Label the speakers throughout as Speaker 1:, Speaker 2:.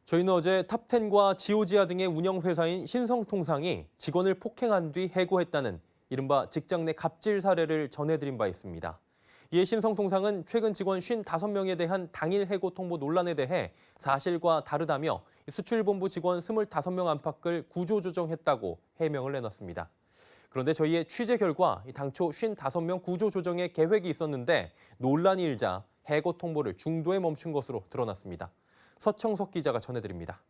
Speaker 1: 저희는 어제 탑10과 지오지아 등의 운영회사인 신성통상이 직원을 폭행한 뒤 해고했다는 이른바 직장 내 갑질 사례를 전해드린 바 있습니다. 이에 신성통상은 최근 직원 55명에 대한 당일 해고 통보 논란에 대해 사실과 다르다며 수출본부 직원 25명 안팎을 구조조정했다고 해명을 내놨습니다. 그런데 저희의 취재 결과 당초 55명 구조조정의 계획이 있었는데 논란이 일자 해고 통보를 중도에 멈춘 것으로 드러났습니다. 서청석 기자가 전해드립니다.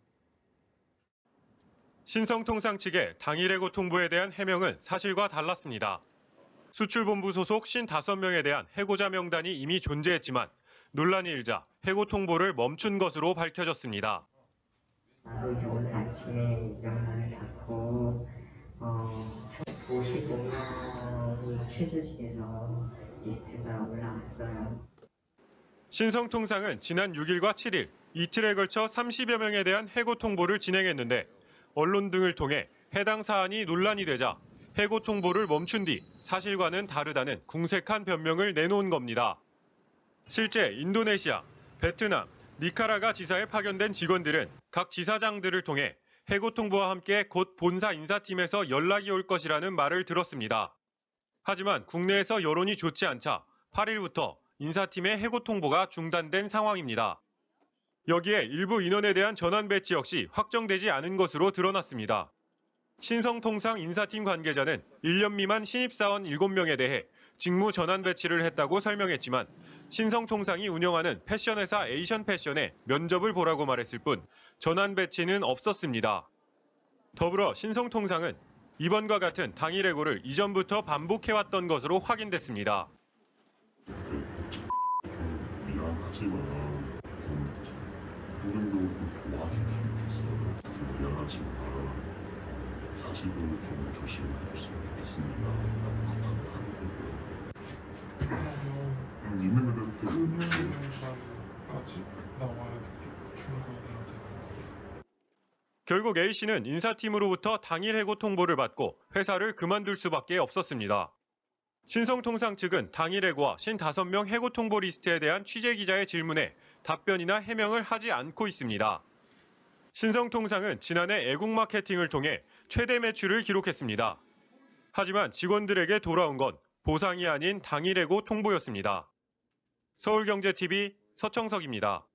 Speaker 2: 신성통상 측의 당일 해고 통보에 대한 해명은 사실과 달랐습니다. 수출본부 소속 55명에 대한 해고자 명단이 이미 존재했지만 논란이 일자 해고 통보를 멈춘 것으로 밝혀졌습니다.
Speaker 3: 오늘 아침에 명단을 받고 55명이 취조직에서 리스트가 올라왔어요.
Speaker 2: 신성통상은 지난 6일과 7일 이틀에 걸쳐 30여 명에 대한 해고 통보를 진행했는데 언론 등을 통해 해당 사안이 논란이 되자 해고 통보를 멈춘 뒤 사실과는 다르다는 궁색한 변명을 내놓은 겁니다. 실제 인도네시아, 베트남, 니카라가 지사에 파견된 직원들은 각 지사장들을 통해 해고 통보와 함께 곧 본사 인사팀에서 연락이 올 것이라는 말을 들었습니다. 하지만 국내에서 여론이 좋지 않자 8일부터 인사팀의 해고 통보가 중단된 상황입니다. 여기에 일부 인원에 대한 전환 배치 역시 확정되지 않은 것으로 드러났습니다. 신성통상 인사팀 관계자는 1년 미만 신입사원 7명에 대해 직무 전환 배치를 했다고 설명했지만 신성통상이 운영하는 패션회사 에이션패션에 면접을 보라고 말했을 뿐 전환 배치는 없었습니다. 더불어 신성통상은 이번과 같은 당일 해고를 이전부터 반복해왔던 것으로 확인됐습니다.
Speaker 4: 좀 미안하지만 행정적으로 좀 도와줄 수 있겠어요. 좀 미안하지만 사실을 좀 조심해줬으면 좋겠습니다. 라고 부탁을 하는 건데 있는
Speaker 5: 같이 나와야 출근해야 되나?
Speaker 2: 결국 A씨는 인사팀으로부터 당일 해고 통보를 받고 회사를 그만둘 수밖에 없었습니다. 신성통상 측은 당일 해고와 55명 해고 통보 리스트에 대한 취재기자의 질문에 답변이나 해명을 하지 않고 있습니다. 신성통상은 지난해 애국 마케팅을 통해 최대 매출을 기록했습니다. 하지만 직원들에게 돌아온 건 보상이 아닌 당일 해고 통보였습니다. 서울경제TV 서청석입니다.